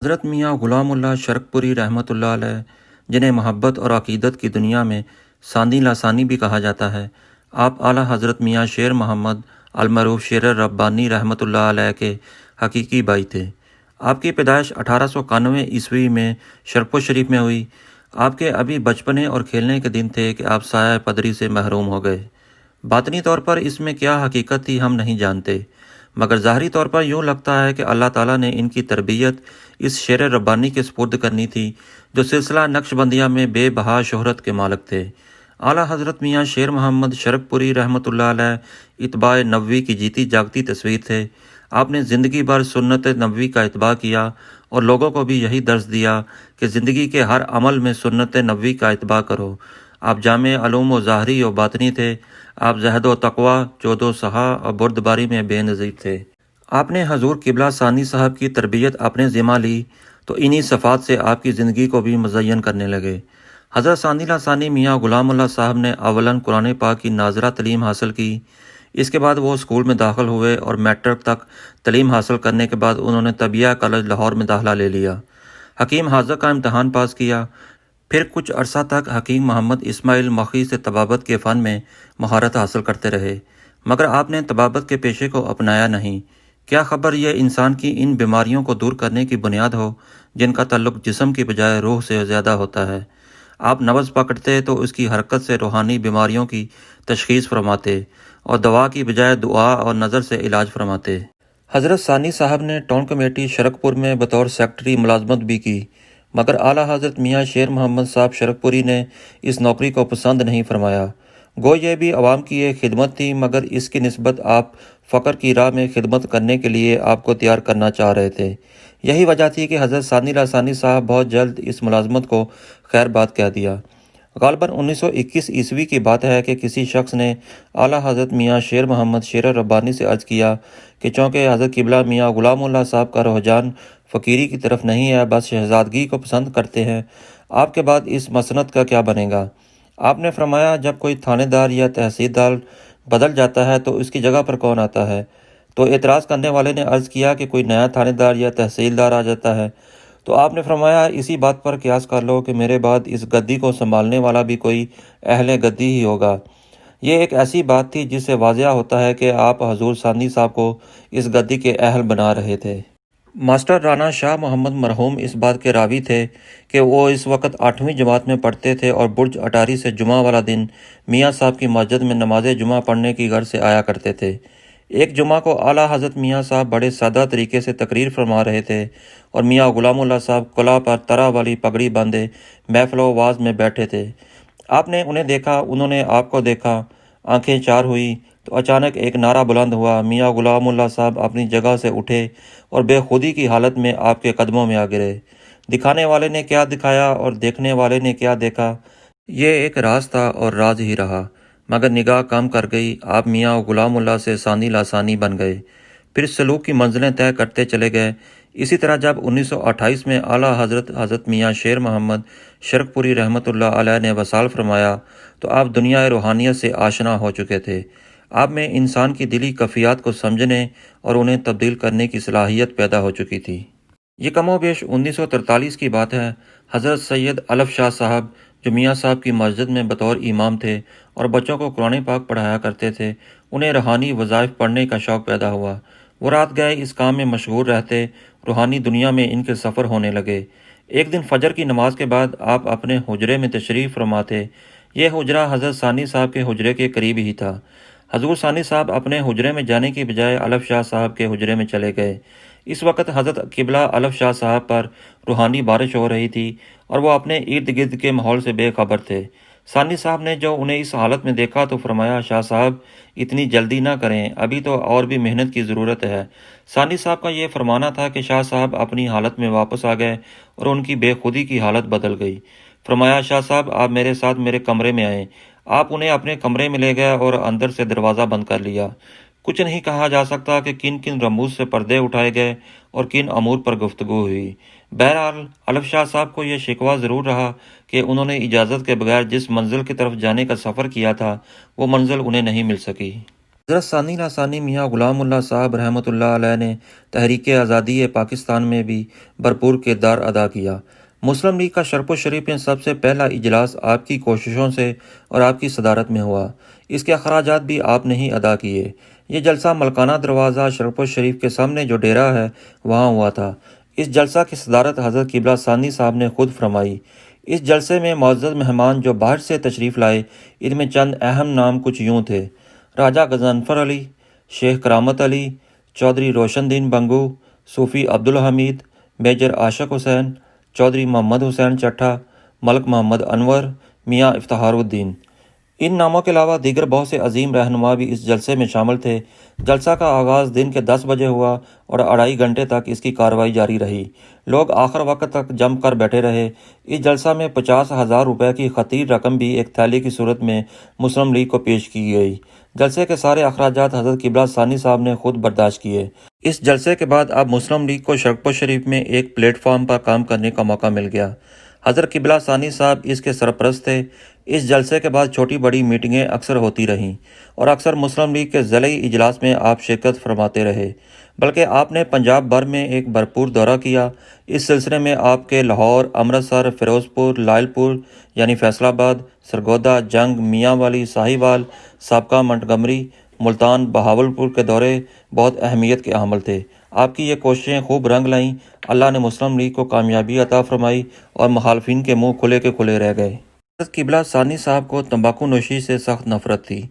حضرت میاں غلام اللہ شرک پوری رحمۃ اللہ علیہ، جنہیں محبت اور عقیدت کی دنیا میں ثانی لاسانی بھی کہا جاتا ہے، آپ اعلیٰ حضرت میاں شیر محمد المعروف شیر ربانی رحمۃ اللہ علیہ کے حقیقی بھائی تھے۔ آپ کی پیدائش 1891 میں شرکپور شریف میں ہوئی۔ آپ کے ابھی بچپنے اور کھیلنے کے دن تھے کہ آپ سایہ پدری سے محروم ہو گئے۔ باطنی طور پر اس میں کیا حقیقت تھی ہم نہیں جانتے، مگر ظاہری طور پر یوں لگتا ہے کہ اللہ تعالیٰ نے ان کی تربیت اس شیر ربانی کے سپرد کرنی تھی جو سلسلہ نقش بندیہ میں بے بہا شہرت کے مالک تھے۔ اعلیٰ حضرت میاں شیر محمد شرک پوری رحمۃ اللہ علیہ اتباع نبوی کی جیتی جاگتی تصویر تھے۔ آپ نے زندگی بھر سنت نبوی کا اتباع کیا اور لوگوں کو بھی یہی درس دیا کہ زندگی کے ہر عمل میں سنت نبوی کا اتباع کرو۔ آپ جامع علوم و ظاہری و باطنی تھے۔ آپ زہد و تقوی، جود و سخا اور بردباری میں بے نظیر تھے۔ آپ نے حضور قبلہ ثانی صاحب کی تربیت اپنے ذمہ لی تو انہی صفات سے آپ کی زندگی کو بھی مزین کرنے لگے۔ حضرت ثانی ثانی میاں غلام اللہ صاحب نے اولاً قرآن پاک کی ناظرہ تعلیم حاصل کی۔ اس کے بعد وہ اسکول میں داخل ہوئے اور میٹرک تک تعلیم حاصل کرنے کے بعد انہوں نے طبیعہ کالج لاہور میں داخلہ لے لیا۔ حکیم حاضر کا امتحان پاس کیا۔ پھر کچھ عرصہ تک حکیم محمد اسماعیل مخی سے طبابت کے فن میں مہارت حاصل کرتے رہے، مگر آپ نے طبابت کے پیشے کو اپنایا نہیں۔ کیا خبر یہ انسان کی ان بیماریوں کو دور کرنے کی بنیاد ہو جن کا تعلق جسم کی بجائے روح سے زیادہ ہوتا ہے۔ آپ نبض پکڑتے تو اس کی حرکت سے روحانی بیماریوں کی تشخیص فرماتے اور دوا کی بجائے دعا اور نظر سے علاج فرماتے۔ حضرت ثانی صاحب نے ٹاؤن کمیٹی شرکپور میں بطور سیکرٹری ملازمت بھی کی، مگر اعلیٰ حضرت میاں شیر محمد صاحب شرکپوری نے اس نوکری کو پسند نہیں فرمایا۔ گو یہ بھی عوام کی ایک خدمت تھی، مگر اس کی نسبت آپ فقر کی راہ میں خدمت کرنے کے لیے آپ کو تیار کرنا چاہ رہے تھے۔ یہی وجہ تھی کہ حضرت ثانی صاحب بہت جلد اس ملازمت کو خیر بات کہہ دیا۔ غالباً 1921 کی بات ہے کہ کسی شخص نے اعلیٰ حضرت میاں شیر محمد شیر ربانی سے عرض کیا کہ چونکہ حضرت قبلہ میاں غلام اللہ صاحب کا رجحان فقیری کی طرف نہیں ہے، بس شہزادگی کو پسند کرتے ہیں، آپ کے بعد اس مسند کا کیا بنے گا؟ آپ نے فرمایا، جب کوئی تھانے دار یا تحصیلدار بدل جاتا ہے تو اس کی جگہ پر کون آتا ہے؟ تو اعتراض کرنے والے نے عرض کیا کہ کوئی نیا تھانے دار یا تحصیلدار آ جاتا ہے۔ تو آپ نے فرمایا، اسی بات پر قیاس کر لو کہ میرے بعد اس گدی کو سنبھالنے والا بھی کوئی اہل گدی ہی ہوگا۔ یہ ایک ایسی بات تھی جس سے واضح ہوتا ہے کہ آپ حضور ثانی صاحب کو اس گدی کے اہل بنا رہے تھے۔ ماسٹر رانا شاہ محمد مرحوم اس بات کے راوی تھے کہ وہ اس وقت 8ویں جماعت میں پڑھتے تھے اور برج اٹاری سے جمعہ والا دن میاں صاحب کی مسجد میں نماز جمعہ پڑھنے کی غرض سے آیا کرتے تھے۔ ایک جمعہ کو اعلیٰ حضرت میاں صاحب بڑے سادہ طریقے سے تقریر فرما رہے تھے اور میاں غلام اللہ صاحب کلاہ پر طرح والی پگڑی باندھے محفل و واز میں بیٹھے تھے۔ آپ نے انہیں دیکھا، انہوں نے آپ کو دیکھا، آنکھیں چار ہوئی تو اچانک ایک نعرہ بلند ہوا۔ میاں غلام اللہ صاحب اپنی جگہ سے اٹھے اور بے خودی کی حالت میں آپ کے قدموں میں آ گرے۔ دکھانے والے نے کیا دکھایا اور دیکھنے والے نے کیا دیکھا، یہ ایک راز تھا اور راز ہی رہا، مگر نگاہ کم کر گئی۔ آپ میاں غلام اللہ سے ثانی ثانی بن گئے، پھر سلوک کی منزلیں طے کرتے چلے گئے۔ اسی طرح جب 1928 میں اعلیٰ حضرت میاں شیر محمد شرک پوری رحمۃ اللہ علیہ نے وصال فرمایا تو آپ دنیا روحانیت سے آشنا ہو چکے تھے۔ آپ میں انسان کی دلی کیفیات کو سمجھنے اور انہیں تبدیل کرنے کی صلاحیت پیدا ہو چکی تھی۔ یہ کم و بیش 1943 کی بات ہے۔ حضرت سید الف شاہ صاحب جو میاں صاحب کی مسجد میں بطور امام تھے اور بچوں کو قرآن پاک پڑھایا کرتے تھے، انہیں روحانی وظائف پڑھنے کا شوق پیدا ہوا۔ وہ رات گئے اس کام میں مشغول رہتے، روحانی دنیا میں ان کے سفر ہونے لگے۔ ایک دن فجر کی نماز کے بعد آپ اپنے حجرے میں تشریف فرماتے۔ یہ حجرہ حضرت ثانی صاحب کے حجرے کے قریب ہی تھا۔ حضور ثانی صاحب اپنے حجرے میں جانے کی بجائے الف شاہ صاحب کے حجرے میں چلے گئے۔ اس وقت حضرت قبلہ الف شاہ صاحب پر روحانی بارش ہو رہی تھی اور وہ اپنے ارد گرد کے ماحول سے بے خبر تھے۔ ثانی صاحب نے جو انہیں اس حالت میں دیکھا تو فرمایا، شاہ صاحب اتنی جلدی نہ کریں، ابھی تو اور بھی محنت کی ضرورت ہے۔ ثانی صاحب کا یہ فرمانا تھا کہ شاہ صاحب اپنی حالت میں واپس آ گئے اور ان کی بے خودی کی حالت بدل گئی۔ فرمایا، شاہ صاحب آپ میرے ساتھ میرے کمرے میں آئیں۔ آپ انہیں اپنے کمرے میں لے گئے اور اندر سے دروازہ بند کر لیا۔ کچھ نہیں کہا جا سکتا کہ کن کن رموز سے پردے اٹھائے گئے اور کن امور پر گفتگو ہوئی۔ بہرحال الف شاہ صاحب کو یہ شکوہ ضرور رہا کہ انہوں نے اجازت کے بغیر جس منزل کی طرف جانے کا سفر کیا تھا وہ منزل انہیں نہیں مل سکی۔ حضرت ثانی ثانی میاں غلام اللہ صاحب رحمۃ اللہ علیہ نے تحریک آزادی پاکستان میں بھی بھرپور کردار ادا کیا۔ مسلم لیگ کا شرف الشریف میں سب سے پہلا اجلاس آپ کی کوششوں سے اور آپ کی صدارت میں ہوا۔ اس کے اخراجات بھی آپ نے ہی ادا کیے۔ یہ جلسہ ملکانہ دروازہ شرف الشریف کے سامنے جو ڈیرا ہے وہاں ہوا تھا۔ اس جلسہ کی صدارت حضرت قبلہ ثانی صاحب نے خود فرمائی۔ اس جلسے میں معزز مہمان جو باہر سے تشریف لائے، ان میں چند اہم نام کچھ یوں تھے: راجہ غضنفر علی، شیخ کرامت علی، چودھری روشن دین بنگو، صوفی عبدالحمید، میجر عاشق حسین، چودھری محمد حسین چٹھا، ملک محمد انور، میاں افتخار الدین۔ ان ناموں کے علاوہ دیگر بہت سے عظیم رہنما بھی اس جلسے میں شامل تھے۔ جلسہ کا آغاز دن کے 10 بجے ہوا اور 2.5 گھنٹے تک اس کی کارروائی جاری رہی۔ لوگ آخر وقت تک جم کر بیٹھے رہے۔ اس جلسہ میں 50,000 روپے کی خطیر رقم بھی ایک تھیلی کی صورت میں مسلم لیگ کو پیش کی گئی۔ جلسے کے سارے اخراجات حضرت قبلہ ثانی صاحب نے خود برداشت کیے۔ اس جلسے کے بعد اب مسلم لیگ کو شرف الشریف میں ایک پلیٹ فارم پر کام کرنے کا موقع مل گیا۔ حضرت قبلہ ثانی صاحب اس کے سرپرست تھے۔ اس جلسے کے بعد چھوٹی بڑی میٹنگیں اکثر ہوتی رہیں اور اکثر مسلم لیگ کے ضلعی اجلاس میں آپ شرکت فرماتے رہے، بلکہ آپ نے پنجاب بھر میں ایک بھرپور دورہ کیا۔ اس سلسلے میں آپ کے لاہور، امرتسر، فیروز پور، لائل پور یعنی فیصل آباد، سرگودا، جنگ، میاں والی، ساہیوال، سابقہ منٹگمری، ملتان، بہاولپور کے دورے بہت اہمیت کے حامل تھے۔ آپ کی یہ کوششیں خوب رنگ لائیں۔ اللہ نے مسلم لیگ کو کامیابی عطا فرمائی اور مخالفین کے منہ کھلے کے کھلے رہ گئے۔ حضرت قبلہ ثانی صاحب کو تمباکو نوشی سے سخت نفرت تھی۔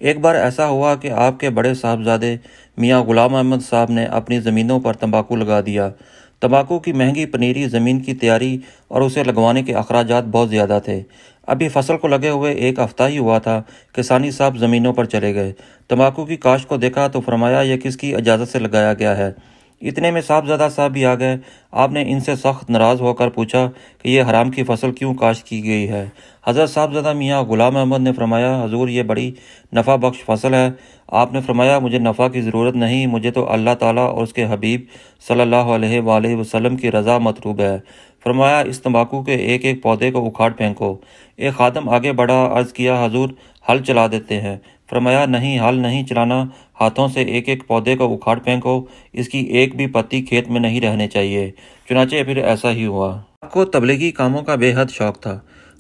ایک بار ایسا ہوا کہ آپ کے بڑے صاحبزادے میاں غلام احمد صاحب نے اپنی زمینوں پر تمباکو لگا دیا۔ تمباکو کی مہنگی پنیری زمین کی تیاری اور اسے لگوانے کے اخراجات بہت زیادہ تھے۔ ابھی فصل کو لگے ہوئے ایک ہفتہ ہی ہوا تھا کہ ثانی صاحب زمینوں پر چلے گئے۔ تمباکو کی کاشت کو دیکھا تو فرمایا یہ کس کی اجازت سے لگایا گیا ہے؟ اتنے میں صاحبزادہ صاحب بھی آ گئے۔ آپ نے ان سے سخت ناراض ہو کر پوچھا کہ یہ حرام کی فصل کیوں کاشت کی گئی ہے؟ حضرت صاحبزادہ میاں غلام احمد نے فرمایا حضور یہ بڑی نفع بخش فصل ہے۔ آپ نے فرمایا مجھے نفع کی ضرورت نہیں، مجھے تو اللہ تعالیٰ اور اس کے حبیب صلی اللہ علیہ وآلہ وسلم کی رضا مطلوب ہے۔ فرمایا اس تمباکو کے ایک ایک پودے کو اکھاڑ پھینکو۔ ایک خادم آگے بڑھا، عرض کیا حضور ہل چلا دیتے ہیں۔ فرمایا نہیں، ہل نہیں چلانا، ہاتھوں سے ایک ایک پودے کو اکھاڑ پھینکو، اس کی ایک بھی پتی کھیت میں نہیں رہنے چاہیے۔ چنانچہ پھر ایسا ہی ہوا۔ آپ کو تبلیغی کاموں کا بے حد شوق تھا۔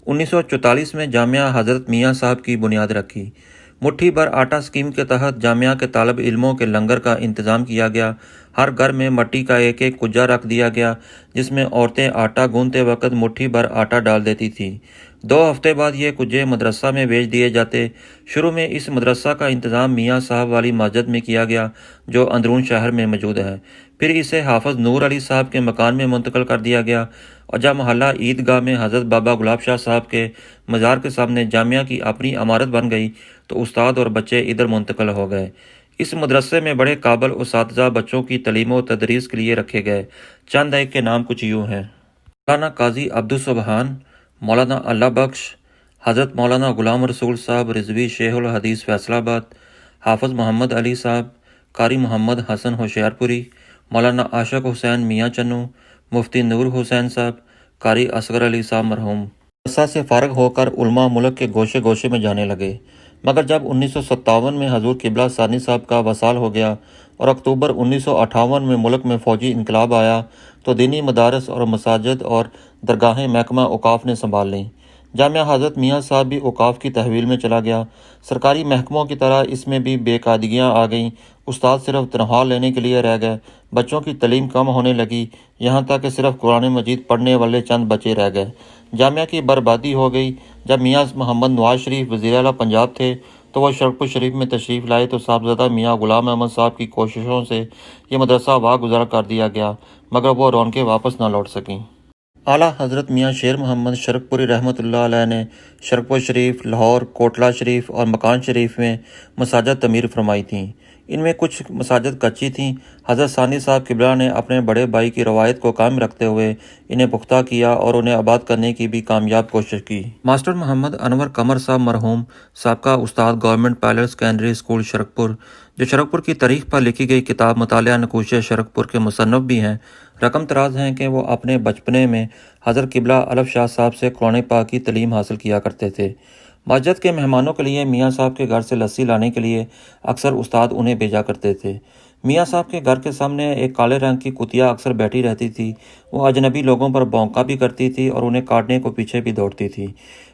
1944 میں جامعہ حضرت میاں صاحب کی بنیاد رکھی۔ مٹھی بھر آٹا اسکیم کے تحت جامعہ کے طالب علموں کے لنگر کا انتظام کیا گیا۔ ہر گھر میں مٹی کا ایک ایک کجا رکھ دیا گیا جس میں عورتیں آٹا گوندتے وقت مٹھی بھر آٹا ڈال دیتی تھیں۔ 2 ہفتے بعد یہ کجے مدرسہ میں بھیج دیے جاتے۔ شروع میں اس مدرسہ کا انتظام میاں صاحب والی مسجد میں کیا گیا جو اندرون شہر میں موجود ہے۔ پھر اسے حافظ نور علی صاحب کے مکان میں منتقل کر دیا گیا اور جب محلہ عیدگاہ میں حضرت بابا گلاب شاہ صاحب کے مزار کے سامنے جامعہ کی اپنی عمارت بن گئی تو استاد اور بچے ادھر منتقل ہو گئے۔ اس مدرسے میں بڑے قابل اساتذہ بچوں کی تعلیم و تدریس کے لیے رکھے گئے۔ چند ایک کے نام کچھ یوں ہیں: مولانا قاضی عبدالسبحان، مولانا اللہ بخش، حضرت مولانا غلام رسول صاحب رضوی شیخ الحدیث فیصل آباد، حافظ محمد علی صاحب، قاری محمد حسن ہوشیار پوری، مولانا عاشق حسین میاں چنو، مفتی نور حسین صاحب، قاری اصغر علی صاحب مرحوم۔ مدرسہ سے فارغ ہو کر علماء ملک کے گوشے گوشے میں جانے لگے، مگر جب 1957 میں حضور قبلہ ثانی صاحب کا وصال ہو گیا اور اکتوبر 1958 میں ملک میں فوجی انقلاب آیا تو دینی مدارس اور مساجد اور درگاہیں محکمہ اوقاف نے سنبھال لیں۔ جامعہ حضرت میاں صاحب بھی اوقاف کی تحویل میں چلا گیا۔ سرکاری محکموں کی طرح اس میں بھی بے قاعدگیاں آ گئیں۔ استاد صرف تنخواہ لینے کے لیے رہ گئے، بچوں کی تعلیم کم ہونے لگی، یہاں تک کہ صرف قرآن مجید پڑھنے والے چند بچے رہ گئے۔ جامعہ کی بربادی ہو گئی۔ جب میاں محمد نواز شریف وزیر اعلیٰ پنجاب تھے تو وہ شرف الشریف میں تشریف لائے تو صاحبزادہ میاں غلام احمد صاحب کی کوششوں سے یہ مدرسہ واگزار کر دیا گیا، مگر وہ رونقیں واپس نہ لوٹ سکیں۔ اعلیٰ حضرت میاں شیر محمد شرک پوری رحمۃ اللہ علیہ نے شرف الشریف، لاہور، کوٹلہ شریف اور مکان شریف میں مساجد تعمیر فرمائی تھیں۔ ان میں کچھ مساجد کچی تھیں۔ حضرت ثانی صاحب قبلہ نے اپنے بڑے بھائی کی روایت کو قائم رکھتے ہوئے انہیں پختہ کیا اور انہیں آباد کرنے کی بھی کامیاب کوشش کی۔ ماسٹر محمد انور قمر صاحب مرحوم سابقہ استاد گورنمنٹ پائلٹ سیکنڈری اسکول شرک پور، جو شرک پور کی تاریخ پر لکھی گئی کتاب مطالعہ نقوش شرک پور کے مصنف بھی ہیں، رقم تراز ہیں کہ وہ اپنے بچپنے میں حضرت قبلہ الف شاہ صاحب سے قرآن پاک کی تعلیم حاصل کیا کرتے تھے۔ مسجد کے مہمانوں کے لیے میاں صاحب کے گھر سے لسی لانے کے لیے اکثر استاد انہیں بھیجا کرتے تھے۔ میاں صاحب کے گھر کے سامنے ایک کالے رنگ کی کتیا اکثر بیٹھی رہتی تھی۔ وہ اجنبی لوگوں پر بھونکا بھی کرتی تھی اور انہیں کاٹنے کو پیچھے بھی دوڑتی تھی۔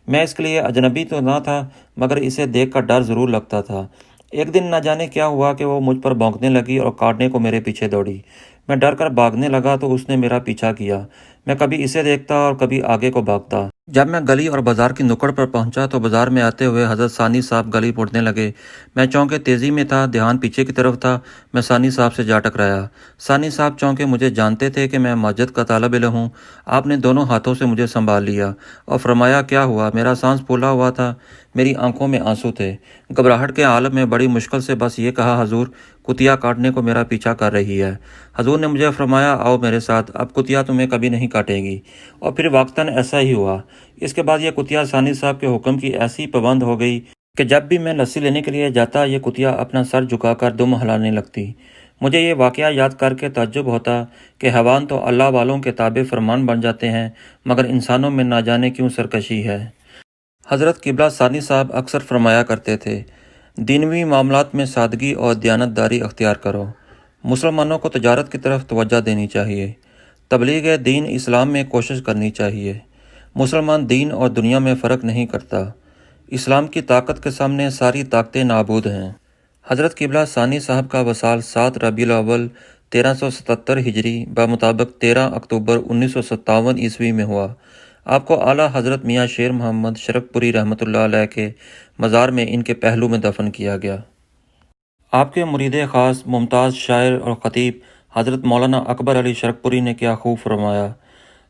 میں اس کے لیے اجنبی تو نہ تھا، مگر اسے دیکھ کر ڈر ضرور لگتا تھا۔ ایک دن نہ جانے کیا ہوا کہ وہ مجھ پر بھونکنے لگی اور کاٹنے کو میرے پیچھے دوڑی۔ میں ڈر کر بھاگنے لگا تو اس نے میرا پیچھا کیا۔ میں کبھی اسے دیکھتا اور کبھی آگے کو بھاگتا۔ جب میں گلی اور بازار کی نکڑ پر پہنچا تو بازار میں آتے ہوئے حضرت ثانی صاحب گلی مڑنے لگے۔ میں چونکے تیزی میں تھا، دھیان پیچھے کی طرف تھا۔ میں ثانی صاحب سے جا ٹکرایا۔ ثانی صاحب چونکہ مجھے جانتے تھے کہ میں مسجد کا طالب علم ہوں، آپ نے دونوں ہاتھوں سے مجھے سنبھال لیا اور فرمایا، کیا ہوا؟ میرا سانس پھولا ہوا تھا، میری آنکھوں میں آنسو تھے۔ گھبراہٹ کے عالم میں بڑی مشکل سے بس یہ کہا، حضور کتیا کاٹنے کو میرا پیچھا کر رہی ہے۔ حضور نے مجھے فرمایا، آؤ میرے ساتھ، اب کتیا تمہیں کبھی نہیں کاٹے گی۔ اور پھر واقعتاً ایسا ہی ہوا۔ اس کے بعد یہ کتیا ثانی صاحب کے حکم کی ایسی پابند ہو گئی کہ جب بھی میں لسی لینے کے لیے جاتا یہ کتیا اپنا سر جھکا کر دم ہلانے لگتی۔ مجھے یہ واقعہ یاد کر کے تعجب ہوتا کہ حیوان تو اللہ والوں کے تابع فرمان بن جاتے ہیں، مگر انسانوں میں نہ جانے کیوں سرکشی ہے۔ حضرت قبلہ ثانی صاحب اکثر فرمایا کرتے تھے، دینوی معاملات میں سادگی اور دیانت داری اختیار کرو۔ مسلمانوں کو تجارت کی طرف توجہ دینی چاہیے۔ تبلیغ دین اسلام میں کوشش کرنی چاہیے۔ مسلمان دین اور دنیا میں فرق نہیں کرتا۔ اسلام کی طاقت کے سامنے ساری طاقتیں نابود ہیں۔ حضرت قبلہ ثانی صاحب کا وصال 7 ربیع الاول 1377 ہجری بمطابق 13 اکتوبر 1957 عیسوی میں ہوا۔ آپ کو اعلیٰ حضرت میاں شیر محمد شرک پوری رحمۃ اللہ علیہ کے مزار میں ان کے پہلو میں دفن کیا گیا۔ آپ کے مرید خاص ممتاز شاعر اور خطیب حضرت مولانا اکبر علی شرک پوری نے کیا خوب فرمایا،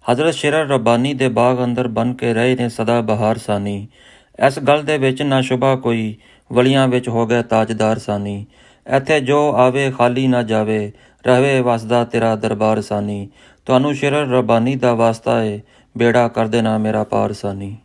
حضرت شیر ربانی دے باغ اندر بن کے رہے نے سدا بہار ثانی، اس گل دے وچ نہ شبہ کوئی، ولیاں وچ ہو گئے تاجدار ثانی، ایتھے جو آوے خالی نہ جاوے، رہوے واسدہ تیرا دربار ثانی، تانوں شیر ربانی دا واسطہ ہے، بیڑا کر دینا میرا پار ثانی۔